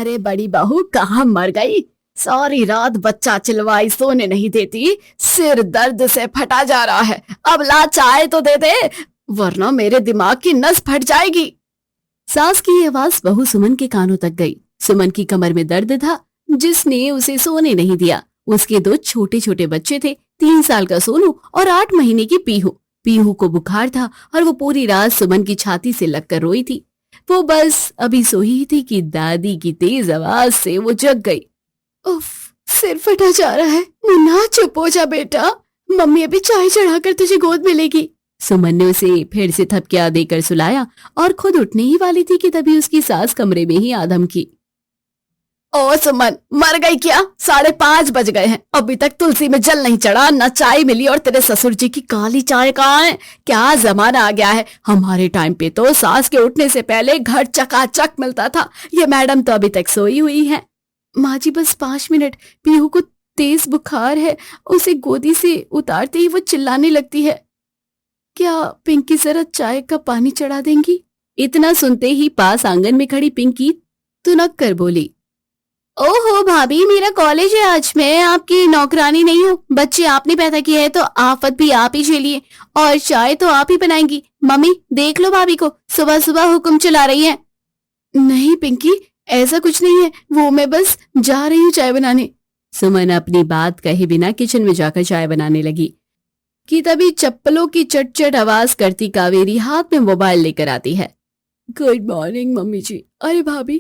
अरे बड़ी बहू कहाँ मर गई? सारी रात बच्चा चिल्वाई, सोने नहीं देती, सिर दर्द से फटा जा रहा है। अब ला चाय तो दे दे, वरना मेरे दिमाग की नस फट जाएगी। सास की आवाज बहू सुमन के कानों तक गई। सुमन की कमर में दर्द था जिसने उसे सोने नहीं दिया। उसके दो छोटे छोटे बच्चे थे, 3 साल का सोनू और 8 महीने की पीहू। पीहू को बुखार था और वो पूरी रात सुमन की छाती से लगकर रोई थी। वो बस अभी सोई थी कि दादी की तेज आवाज से वो जग गई। उफ, सिर फटा जा रहा है। मुन्ना चुप हो जा बेटा, मम्मी अभी चाय चढ़ाकर तुझे गोद में लेगी। सुमन ने उसे फिर से थपकिया देकर सुलाया और खुद उठने ही वाली थी कि तभी उसकी सास कमरे में ही आदम की। ओ सुमन, मर गई क्या? 5:30 बज गए हैं, अभी तक तुलसी में जल नहीं चढ़ा, न चाय मिली, और तेरे ससुर जी की काली चाय कहाँ है? क्या जमाना आ गया है। हमारे टाइम पे तो सास के उठने से पहले घर चकाचक मिलता था। ये मैडम तो अभी तक सोई हुई है। माँ जी बस 5 मिनट, पीहू को तेज बुखार है। उसे गोदी से उतारते ही वो चिल्लाने लगती है। क्या पिंकी जरा चाय का पानी चढ़ा देंगी? इतना सुनते ही पास आंगन में खड़ी पिंकी तुनक कर बोली, ओहो भाभी, मेरा कॉलेज है आज, मैं आपकी नौकरानी नहीं हूँ। बच्चे आपने पैदा किए हैं तो आफत भी आप ही झेलिए, और चाय तो आप ही बनाएंगी। मम्मी देख लो भाभी को, सुबह सुबह हुक्म चला रही है। नहीं पिंकी, ऐसा कुछ नहीं है, वो मैं बस जा रही हूँ चाय बनाने। सुमन अपनी बात कहे बिना किचन में जाकर चाय बनाने लगी कि तभी चप्पलों की चट-चट आवाज करती कावेरी हाथ में मोबाइल लेकर आती है। गुड मॉर्निंग मम्मी जी। अरे भाभी,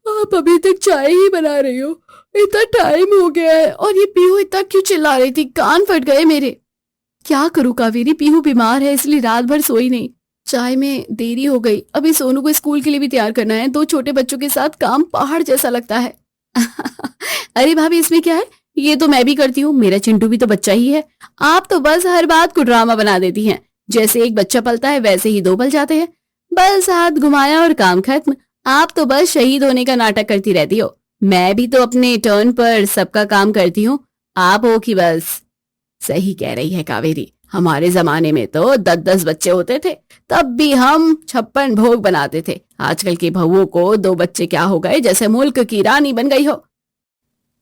आप अभी तक चाय ही बना रही हो? इतना टाइम हो गया है, और ये पीहू इतना क्यों चिल्ला रही थी? कान फट गए मेरे। क्या करूँ कावेरी, पीहू बीमार है इसलिए रात भर सोई नहीं। चाय में देरी हो गई, अभी सोनू को स्कूल के लिए भी तैयार करना है। 2 छोटे बच्चों के साथ काम पहाड़ जैसा लगता है। अरे भाभी, इसमें क्या है, ये तो मैं भी करती हूँ, मेरा चिंटू भी तो बच्चा ही है। आप तो बस हर बात को ड्रामा बना देती हैं। जैसे एक बच्चा पलता है वैसे ही 2 पल जाते हैं, बस हाथ घुमाया और काम खत्म। आप तो बस शहीद होने का नाटक करती रहती हो। मैं भी तो अपने टर्न पर सबका काम करती हूँ, आप हो कि बस। सही कह रही है कावेरी, हमारे जमाने में तो 10-10 बच्चे होते थे, तब भी हम 56 भोग बनाते थे। आजकल की बहुओं को 2 बच्चे क्या हो गए, जैसे मुल्क की रानी बन गई हो।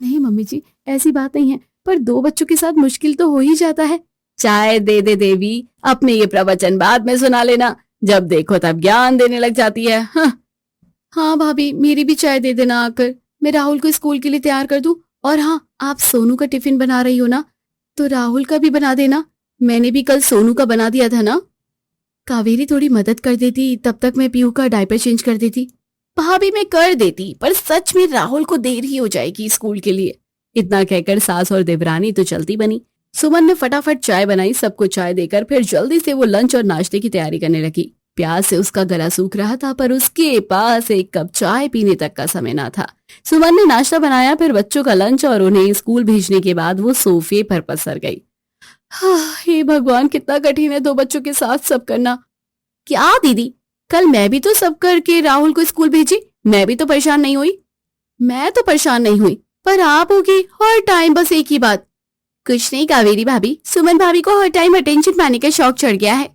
नहीं मम्मी जी, ऐसी बात नहीं है, पर 2 बच्चों के साथ मुश्किल तो हो ही जाता है। चाय दे दे देवी, अपने ये प्रवचन बाद में सुना लेना, जब देखो तब ज्ञान देने लग जाती है। हाँ भाभी, मेरी भी चाय दे देना आकर, मैं राहुल को स्कूल के लिए तैयार कर दूं। और हाँ, आप सोनू का टिफिन बना रही हो ना, तो राहुल का भी बना देना। मैंने भी कल सोनू का बना दिया था ना। कावेरी थोड़ी मदद कर देती, तब तक मैं पीहू का डायपर चेंज कर देती। भाभी मैं कर देती, पर सच में राहुल को देर ही हो जाएगी स्कूल के लिए। इतना कहकर सास और देवरानी तो चलती बनी। सुमन ने फटाफट चाय बनाई, सबको चाय देकर फिर जल्दी से वो लंच और नाश्ते की तैयारी करने लगी। प्यास से उसका गला सूख रहा था, पर उसके पास एक कप चाय पीने तक का समय ना था। सुमन ने नाश्ता बनाया, फिर बच्चों का लंच, और उन्हें स्कूल भेजने के बाद वो सोफे पर पसर गई। हे भगवान, कितना कठिन है 2 बच्चों के साथ सब करना। क्या दीदी, कल मैं भी तो सब करके राहुल को स्कूल भेजी, मैं भी तो परेशान नहीं हुई। मैं तो परेशान नहीं हुई, पर आप होगी हर टाइम बस एक ही बात। कुछ नहीं कावेरी भाभी, सुमन भाभी को हर टाइम अटेंशन पाने का शौक चढ़ गया है।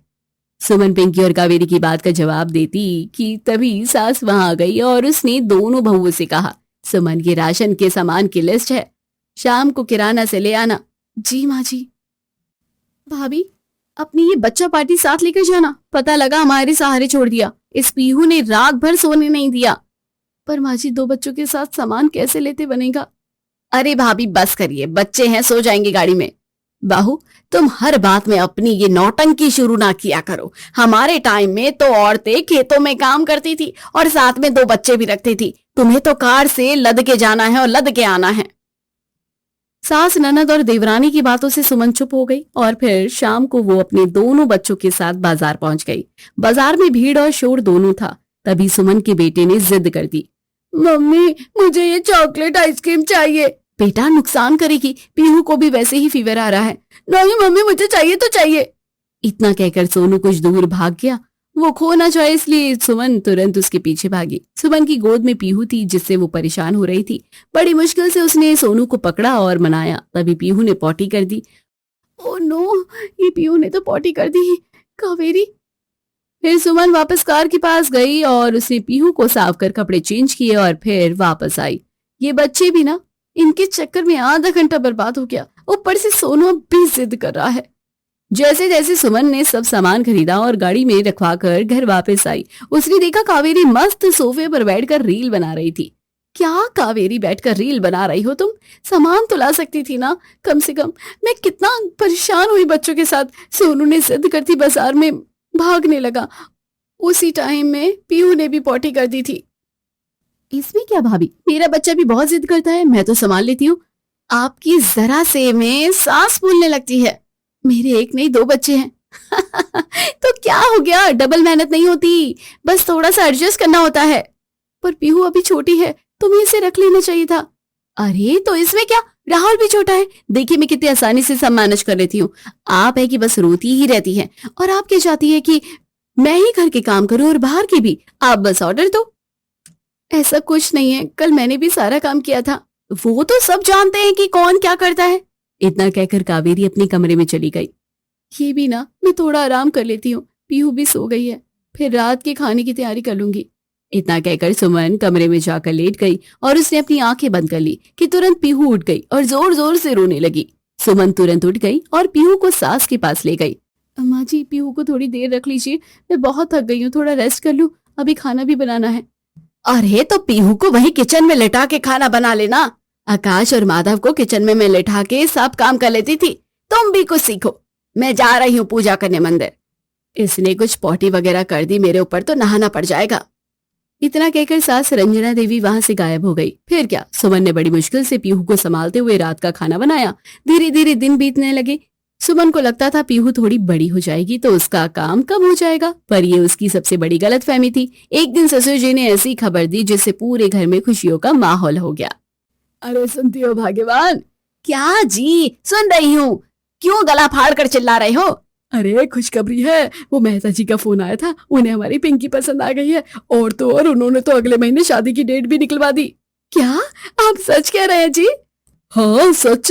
सुमन पिंकी और कावेरी की बात का जवाब देती कि तभी सास वहां आ गई और उसने दोनों बहुओं से कहा, सुमन के राशन के सामान की लिस्ट है, शाम को किराना से ले आना। जी माँ जी। भाभी, अपनी ये बच्चा पार्टी साथ लेकर जाना, पता लगा हमारे सहारे छोड़ दिया। इस पीहू ने रात भर सोने नहीं दिया। पर माँ जी, 2 बच्चों के साथ सामान कैसे लेते बनेगा? अरे भाभी बस करिए, बच्चे हैं, सो जाएंगे गाड़ी में। बाहू, तुम हर बात में अपनी ये नौटंकी शुरू ना किया करो। हमारे टाइम में तो औरतें खेतों में काम करती थी और साथ में 2 बच्चे भी रखती थी। तुम्हें तो कार से लद के जाना है और लद के आना है। सास, ननद और देवरानी की बातों से सुमन चुप हो गई और फिर शाम को वो अपने दोनों बच्चों के साथ बाजार पहुंच गई। बाजार में भीड़ और शोर दोनों था। तभी सुमन के बेटे ने जिद कर दी, मम्मी मुझे ये चॉकलेट आइसक्रीम चाहिए। बेटा, नुकसान करेगी, पीहू को भी वैसे ही फीवर आ रहा है। नहीं मम्मी, मुझे चाहिए तो चाहिए। इतना कहकर सोनू कुछ दूर भाग गया। वो खो ना जाए इसलिए सुमन तुरंत उसके पीछे भागी। सुमन की गोद में पीहू थी जिससे वो परेशान हो रही थी। बड़ी मुश्किल से उसने सोनू को पकड़ा और मनाया, तभी पीहू ने पॉटी कर दी। ओ नो, ये पीहू ने तो पॉटी कर दी। कावेरी, फिर सुमन वापस कार के पास गई और उसने पीहू को साफ कर कपड़े चेंज किए और फिर वापस आई। ये बच्चे भी ना, इनके चक्कर में आधा घंटा बर्बाद हो गया। ऊपर से सोनू अब भी जिद कर रहा है। जैसे जैसे सुमन ने सब सामान खरीदा और गाड़ी में रखवा कर घर वापस आई, उसने देखा कावेरी मस्त सोफे पर बैठकर रील बना रही थी। क्या कावेरी, बैठकर रील बना रही हो तुम? सामान तो ला सकती थी ना कम से कम। मैं कितना परेशान हुई बच्चों के साथ। सोनू ने जिद करती बाजार में भागने लगा। उसी टाइम में पीहू ने भी पॉटी कर दी थी। इसमें क्या भाभी, मेरा बच्चा भी बहुत जिद करता है, मैं तो संभाल लेती हूँ। आपकी जरा से में सांस फूलने लगती है। मेरे एक नहीं 2 बच्चे हैं। तो क्या हो गया, डबल मेहनत नहीं होती, बस थोड़ा सा एडजस्ट करना होता है। पर पीहू अभी छोटी है, तुम्हें इसे रख लेना चाहिए था। अरे तो इसमें क्या, राहुल भी छोटा है। देखिए मैं कितनी आसानी से सब मैनेज कर लेती हूँ। आप है कि बस रोती ही रहती है, और आप क्या चाहती है कि मैं ही घर के काम करूं और बाहर के भी? आप बस ऑर्डर दो। ऐसा कुछ नहीं है, कल मैंने भी सारा काम किया था। वो तो सब जानते हैं कि कौन क्या करता है। इतना कहकर कावेरी अपने कमरे में चली गई। ये भी ना, मैं थोड़ा आराम कर लेती हूँ, पीहू भी सो गई है, फिर रात के खाने की तैयारी कर लूंगी। इतना कहकर सुमन कमरे में जाकर लेट गई और उसने अपनी आंखें बंद कर ली कि तुरंत पीहू उठ गई और जोर जोर से रोने लगी। सुमन तुरंत उठ गई और पीहू को सास के पास ले गई। अम्मा जी, पीहू को थोड़ी देर रख लीजिए, मैं बहुत थक गई हूँ, थोड़ा रेस्ट कर लूं, अभी खाना भी बनाना है। अरे तो पीहू को वही किचन में लेटा के खाना बना लेना। आकाश और माधव को किचन में मैं लेटा के सब काम कर लेती थी। तुम भी कुछ सीखो। मैं जा रही हूँ पूजा करने मंदिर। इसने कुछ पॉटी वगैरह कर दी मेरे ऊपर तो नहाना पड़ जाएगा। इतना कहकर सास रंजना देवी वहां से गायब हो गई। फिर क्या, सुमन ने बड़ी मुश्किल से पीहू को संभालते हुए रात का खाना बनाया। धीरे धीरे दिन बीतने लगे। सुमन को लगता था पीहू थोड़ी बड़ी हो जाएगी तो उसका काम कम हो जाएगा, पर ये उसकी सबसे बड़ी गलतफहमी थी। एक दिन ससुर जी ने ऐसी खबर दी जिससे पूरे घर में खुशियों का माहौल हो गया। अरे सुनती हो भाग्यवान? क्या जी, सुन रही हूँ। क्यों गला फाड़ कर चिल्ला रहे हो? अरे खुशखबरी है, वो मेहता जी का फोन आया था, उन्हें हमारी पिंकी पसंद आ गई है, और तो और उन्होंने तो अगले महीने शादी की डेट भी निकलवा दी। क्या आप सच कह रहे हैं जी? हाँ सच।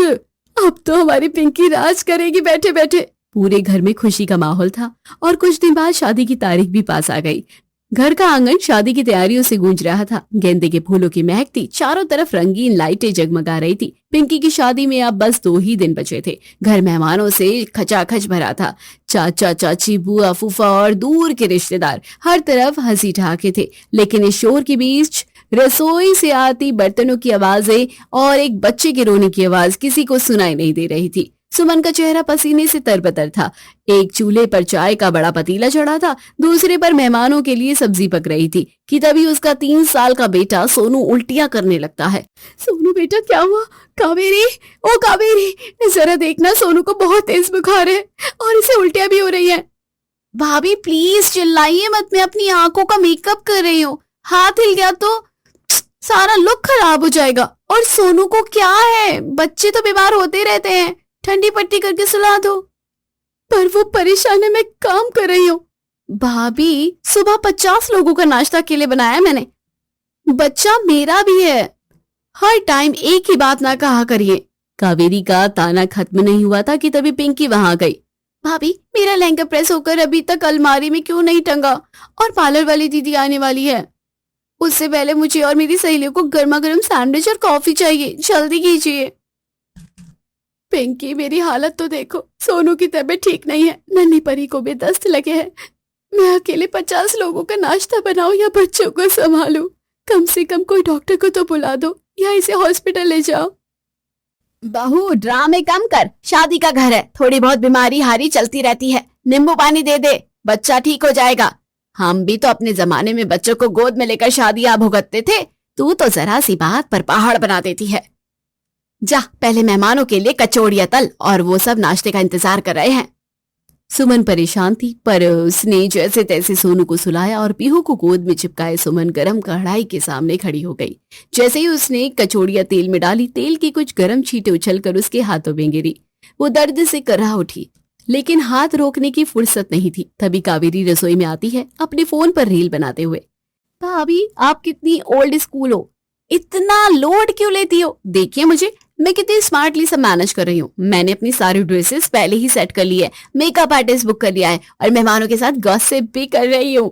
अब तो हमारी पिंकी राज करेगी बैठे बैठे। पूरे घर में खुशी का माहौल था और कुछ दिन बाद शादी की तारीख भी पास आ गई। घर का आंगन शादी की तैयारियों से गूंज रहा था। गेंदे के फूलों की महक थी, चारों तरफ रंगीन लाइटें जगमगा रही थी। पिंकी की शादी में अब बस 2 ही दिन बचे थे। घर मेहमानों से खचाखच भरा था। चाचा चाची, बुआ फूफा और दूर के रिश्तेदार, हर तरफ हंसी ठहाके थे। लेकिन इस शोर के बीच रसोई से आती बर्तनों की आवाजें और एक बच्चे के रोने की आवाज किसी को सुनाई नहीं दे रही थी। सुमन का चेहरा पसीने से तरबतर था। एक चूल्हे पर चाय का बड़ा पतीला चढ़ा था, दूसरे पर मेहमानों के लिए सब्जी पक रही थी कि तभी उसका 3 साल का बेटा सोनू उल्टियां करने लगता है। सोनू बेटा, क्या हुआ? कावेरी, ओ कावेरी, जरा देखना, सोनू को बहुत तेज बुखार है और इसे उल्टियां भी हो रही है। भाभी प्लीज चिल्लाइए मत, मैं अपनी आंखों का मेकअप कर रही हूँ। हाथ हिल गया तो सारा लुक खराब हो जाएगा। और सोनू को क्या है? बच्चे तो बीमार होते रहते हैं, ठंडी पट्टी करके सुला दो। पर वो परेशान है, मैं काम कर रही हूँ। भाभी, सुबह 50 लोगों का नाश्ता के लिए बनाया मैंने। बच्चा मेरा भी है, हर टाइम एक ही बात ना कहा करिए। कावेरी का ताना खत्म नहीं हुआ था कि तभी पिंकी वहां गई। भाभी, मेरा लहंगा प्रेस होकर अभी तक अलमारी में क्यों नहीं टंगा? और पार्लर वाली दीदी आने वाली है, उससे पहले मुझे और मेरी सहेलियों को गर्मा गर्म सैंडविच और कॉफी चाहिए, जल्दी कीजिए। पिंकी, मेरी हालत तो देखो, सोनू की तबीयत ठीक नहीं है, नन्ही परी को भी दस्त लगे हैं। मैं अकेले 50 लोगों का नाश्ता बनाऊं या बच्चों को संभालूं? कम से कम कोई डॉक्टर को तो बुला दो या इसे हॉस्पिटल ले जाओ। बहू, ड्रामे कम कर, शादी का घर है, थोड़ी बहुत बीमारी हारी चलती रहती है। नींबू पानी दे दे, बच्चा ठीक हो जाएगा। हम भी तो अपने जमाने में बच्चों को गोद में लेकर शादियां भुगतते थे, तू तो जरा सी बात पर पहाड़ बना देती है। जा, पहले मेहमानों के लिए कचौड़ियां तल, और वो सब नाश्ते का इंतजार कर रहे हैं। सुमन परेशान थी, पर उसने जैसे तैसे सोनू को सुलाया और पीहू को गोद में चिपकाए सुमन गरम कढ़ाई के सामने खड़ी हो गई। जैसे ही उसने कचौड़ियां तेल में डाली, तेल की कुछ गरम छींटे उछलकर उसके हाथों में गिरी। वो दर्द से कर्रा उठी, लेकिन हाथ रोकने की फुर्सत नहीं थी। तभी कावेरी रसोई में आती है, अपने फोन पर रील बनाते हुए। भाभी, आप कितनी ओल्ड स्कूल हो, इतना लोड क्यों लेती हो? देखिए मुझे, मैं कितनी स्मार्टली सब मैनेज कर रही हूँ। मैंने अपनी सारी ड्रेसेस पहले ही सेट कर ली है, मेकअप आर्टिस्ट बुक कर लिया है और मेहमानों के साथ गॉसिप भी कर रही हूँ।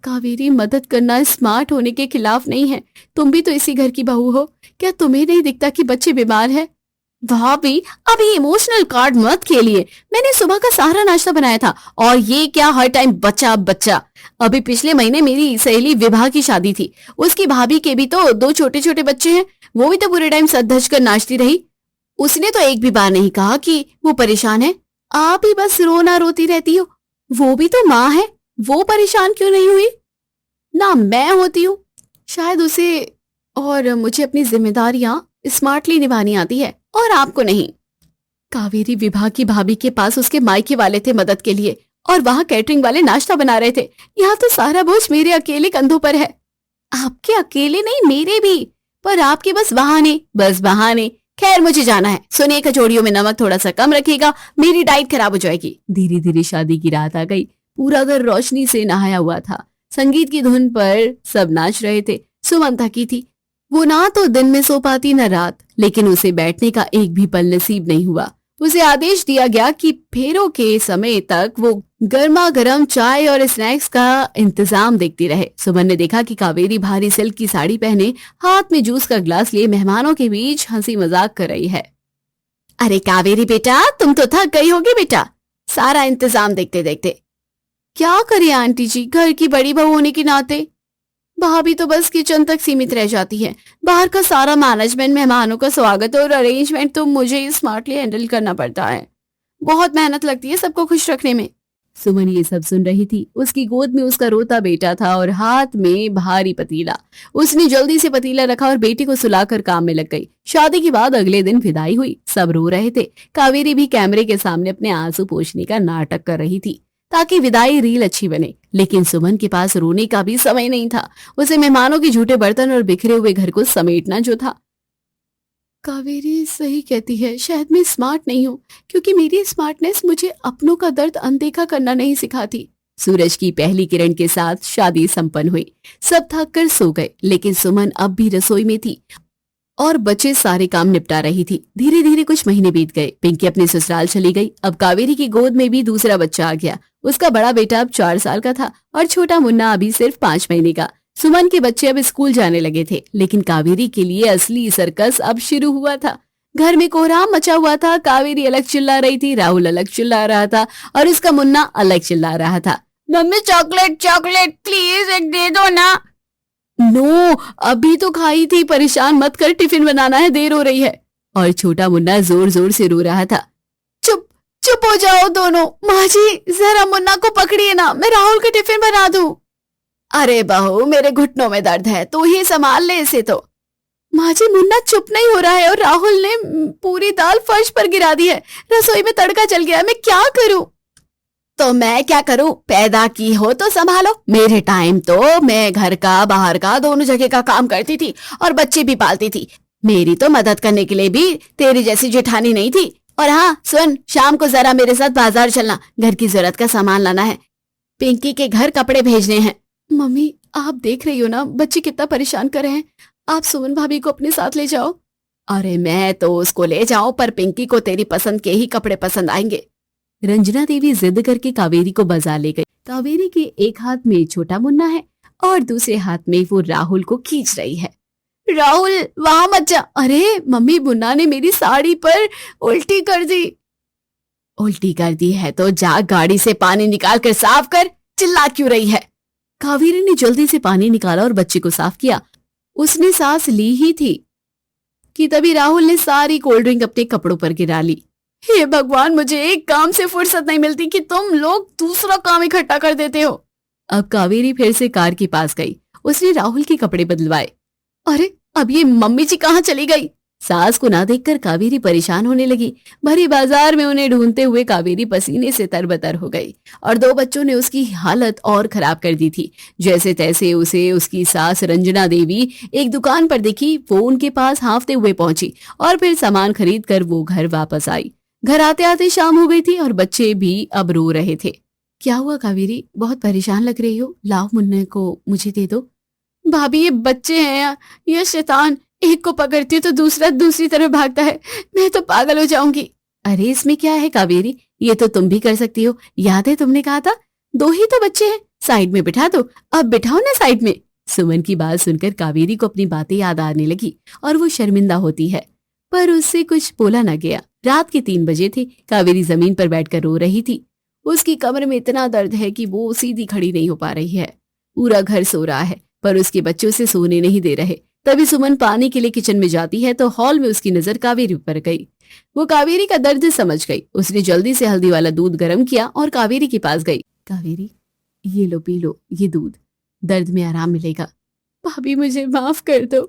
कावेरी, मदद करना स्मार्ट होने के खिलाफ नहीं है। तुम भी तो इसी घर की बहू हो, क्या तुम्हें नहीं दिखता कि बच्चे बीमार हैं? भाभी, अभी इमोशनल कार्ड मत खेलिए। मैंने सुबह का सारा नाश्ता बनाया था और ये क्या हर टाइम बच्चा बच्चा। अभी पिछले महीने मेरी सहेली विभा की शादी थी, उसकी भाभी के भी तो 2 छोटे छोटे बच्चे हैं। वो भी तो पूरे टाइम सज धज कर नाचती रही। उसने तो एक भी बार नहीं कहा कि वो परेशान है। आप ही बस रोना रोती रहती हो। वो भी तो माँ है, वो परेशान क्यों नहीं हुई? ना मैं होती हूँ, शायद उसे और मुझे अपनी जिम्मेदारियां स्मार्टली निभानी आती है और आपको नहीं। कावेरी विभा की भाभी के पास उसके मायके वाले थे मदद के लिए और वहां कैटरिंग वाले नाश्ता बना रहे थे। यहाँ तो सारा बोझ मेरे अकेले कंधों पर है। आपके अकेले नहीं, मेरे भी, पर आपके बस बहाने। खैर, मुझे जाना है। सुनिए, कचौड़ियों में नमक थोड़ा सा कम रखिएगा, मेरी डाइट खराब हो जाएगी। धीरे धीरे शादी की रात आ गई। पूरा घर रोशनी से नहाया हुआ था। संगीत की धुन पर सब नाच रहे थे। सुमन थकी थी। वो ना तो दिन में सो पाती न रात, लेकिन उसे बैठने का एक भी पल नसीब नहीं हुआ। उसे आदेश दिया गया कि फेरों के समय तक वो गर्मा गर्म चाय और स्नैक्स का इंतजाम देखती रहे। सुमन ने देखा कि कावेरी भारी सिल्क की साड़ी पहने हाथ में जूस का ग्लास लिए मेहमानों के बीच हंसी मजाक कर रही है। अरे कावेरी बेटा, तुम तो थक गई होगी बेटा, सारा इंतजाम देखते देखते। क्या करें आंटी जी, घर की बड़ी बहू होने के नाते। भाभी तो बस किचन तक सीमित रह जाती है। बाहर का सारा मैनेजमेंट, मेहमानों का स्वागत और अरेंजमेंट तो मुझे स्मार्टली हैंडल करना पड़ता है। बहुत मेहनत लगती है सबको खुश रखने में। सुमन ये सब सुन रही थी। उसकी गोद में उसका रोता बेटा था और हाथ में भारी पतीला। उसने जल्दी से पतीला रखा और बेटी को सुलाकर काम में लग गई। शादी के बाद अगले दिन विदाई हुई। सब रो रहे थे। कावेरी भी कैमरे के सामने अपने आंसू पोंछने का नाटक कर रही थी ताकि विदाई रील अच्छी बने। लेकिन सुमन के पास रोने का भी समय नहीं था। उसे मेहमानों के झूठे बर्तन और बिखरे हुए घर को समेटना जो था। कावेरी सही कहती है, शायद मैं स्मार्ट नहीं हूँ, क्योंकि मेरी स्मार्टनेस मुझे अपनों का दर्द अनदेखा करना नहीं सिखाती। सूरज की पहली किरण के साथ शादी संपन्न हुई। सब थक कर सो गए, लेकिन सुमन अब भी रसोई में थी और बच्चे सारे काम निपटा रही थी। धीरे धीरे कुछ महीने बीत गए। पिंकी अपने ससुराल चली गई। अब कावेरी की गोद में भी दूसरा बच्चा आ गया। उसका बड़ा बेटा अब 4 साल का था और छोटा मुन्ना अभी सिर्फ 5 महीने का। सुमन के बच्चे अब स्कूल जाने लगे थे, लेकिन कावेरी के लिए असली सर्कस अब शुरू हुआ था। घर में कोहराम मचा हुआ था। कावेरी अलग चिल्ला रही थी, राहुल अलग चिल्ला रहा था और उसका मुन्ना अलग चिल्ला रहा था। मम्मी, चॉकलेट चॉकलेट प्लीज, एक दे दो ना। नो, अभी तो खाई थी, परेशान मत कर, टिफिन बनाना है, देर हो रही है। और छोटा मुन्ना जोर जोर से रो रहा था। चुप चुप हो जाओ दोनों। माँ जी, जरा मुन्ना को पकड़िए ना, मैं राहुल का टिफिन बना दूं। अरे बहू, मेरे घुटनों में दर्द है, तू ही संभाल ले इसे तो। माँ जी, मुन्ना चुप नहीं हो रहा है और राहुल ने पूरी दाल फर्श पर गिरा दी है। रसोई में तड़का चल गया है, मैं क्या करूं? तो मैं क्या करूं? पैदा की हो तो संभालो। मेरे टाइम तो मैं घर का बाहर का दोनों जगह का काम करती थी और बच्चे भी पालती थी। मेरी तो मदद करने के लिए भी तेरी जैसी जेठानी नहीं थी। और हाँ सुन, शाम को जरा मेरे साथ बाजार चलना, घर की जरूरत का सामान लाना है। पिंकी के घर कपड़े भेजने हैं। मम्मी, आप देख रही हो ना बच्चे कितना परेशान कर रहे हैं। आप सुमन भाभी को अपने साथ ले जाओ। अरे मैं तो उसको ले जाऊं, पर पिंकी को तेरी पसंद के ही कपड़े पसंद आएंगे। रंजना देवी जिद करके कावेरी को बाजार ले गई। कावेरी के एक हाथ में छोटा मुन्ना है और दूसरे हाथ में वो राहुल को खींच रही है। राहुल, वहां मत जा। अरे मम्मी, मुन्ना ने मेरी साड़ी पर उल्टी कर दी। उल्टी कर दी है तो जा गाड़ी से पानी निकाल कर साफ कर, चिल्ला क्यों रही है? कावेरी ने जल्दी से पानी निकाला और बच्चे को साफ किया। उसने सांस ली ही थी कि तभी राहुल ने सारी कोल्ड ड्रिंक अपने कपड़ों पर गिरा ली। हे भगवान, मुझे एक काम से फुर्सत नहीं मिलती कि तुम लोग दूसरा काम इकट्ठा कर देते हो। अब कावेरी फिर से कार के पास गई। उसने राहुल के कपड़े बदलवाए। अरे, अब ये मम्मी जी कहाँ चली गई? सास को ना देखकर कावेरी परेशान होने लगी। भरी बाजार में उन्हें ढूंढते हुए कावेरी पसीने से तरबतर हो गई और 2 बच्चों ने उसकी हालत और खराब कर दी थी। जैसे तैसे उसे उसकी सास रंजना देवी एक दुकान पर दिखी। वो उनके पास हांफते हुए पहुंची और फिर सामान खरीद कर वो घर वापस आई। घर आते आते शाम हो गई थी और बच्चे भी अब रो रहे थे। क्या हुआ कावेरी, बहुत परेशान लग रही हो? लाओ, मुन्ने को मुझे दे दो। भाभी, ये बच्चे हैं, ये शैतान, एक को पकड़ती हूँ तो दूसरा दूसरी तरफ भागता है। मैं तो पागल हो जाऊंगी। अरे इसमें क्या है कावेरी, ये तो तुम भी कर सकती हो। याद है तुमने कहा था 2 ही तो बच्चे हैं, साइड में बिठा दो। अब बिठाओ ना साइड में। सुमन की बात सुनकर कावेरी को अपनी बातें याद आने लगी और वो शर्मिंदा होती है, पर उससे कुछ बोला न गया। रात के 3 बजे थे। कावेरी जमीन पर बैठकर रो रही थी। उसकी कमर में इतना दर्द है कि वो सीधी खड़ी नहीं हो पा रही है। पूरा घर सो रहा है पर उसके बच्चे उसे सोने नहीं दे रहे। तभी सुमन पानी के लिए किचन में जाती है तो हॉल में उसकी नजर कावेरी पर गई। वो कावेरी का दर्द समझ गई। उसने जल्दी से हल्दी वाला दूध गर्म किया और कावेरी के पास गई। कावेरी, ये लो पी लो ये दूध, दर्द में आराम मिलेगा। भाभी मुझे माफ कर दो,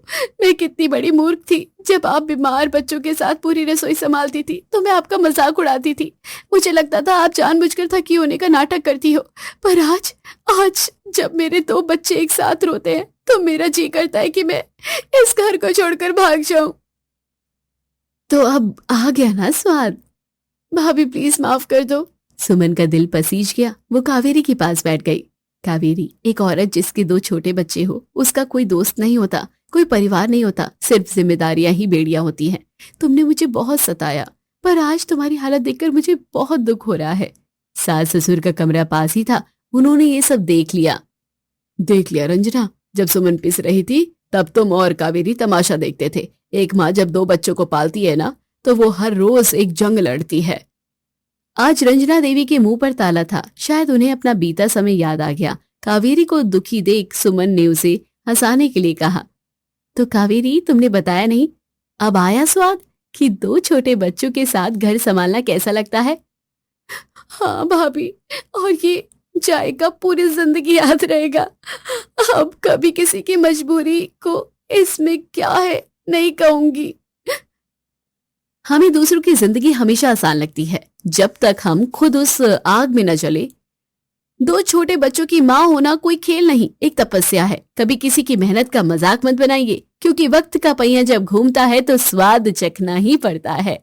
मैं कितनी बड़ी मूर्ख थी। जब आप बीमार बच्चों के साथ पूरी रसोई संभालती थी तो मैं आपका मजाक उड़ाती थी। मुझे लगता था आप जानबूझकर थकी होने का नाटक करती हो, पर आज जब मेरे 2 बच्चे एक साथ रोते हैं तो मेरा जी करता है कि मैं इस घर को छोड़कर भाग जाऊं। तो अब आ गया ना स्वाद। भाभी प्लीज माफ कर दो। सुमन का दिल पसीज गया। वो कावेरी के पास बैठ गई। कावेरी, एक औरत जिसके 2 छोटे बच्चे हो, उसका कोई दोस्त नहीं होता, कोई परिवार नहीं होता, सिर्फ जिम्मेदारियां ही बेड़ियां होती हैं। तुमने मुझे बहुत सताया, पर आज तुम्हारी हालत देखकर मुझे बहुत दुख हो रहा है। सास ससुर का कमरा पास ही था, उन्होंने ये सब देख लिया रंजना। जब सुमन पिस रही थी तब तुम और कावेरी तमाशा देखते थे। एक माँ जब 2 बच्चों को पालती है ना तो वो हर रोज एक जंग लड़ती है। आज रंजना देवी के मुंह पर ताला था। शायद उन्हें अपना बीता समय याद आ गया। कावेरी को दुखी देख सुमन ने उसे हंसाने के लिए कहा, तो कावेरी तुमने बताया नहीं, अब आया स्वाद कि 2 छोटे बच्चों के साथ घर संभालना कैसा लगता है? हाँ भाभी, और ये जाएगा पूरी जिंदगी याद रहेगा। अब कभी किसी की मजबूरी को इसमें क्या है नहीं कहूंगी। हमें दूसरों की जिंदगी हमेशा आसान लगती है जब तक हम खुद उस आग में न जले। 2 छोटे बच्चों की माँ होना कोई खेल नहीं, एक तपस्या है। कभी किसी की मेहनत का मजाक मत बनाइए, क्योंकि वक्त का पहिया जब घूमता है तो स्वाद चखना ही पड़ता है।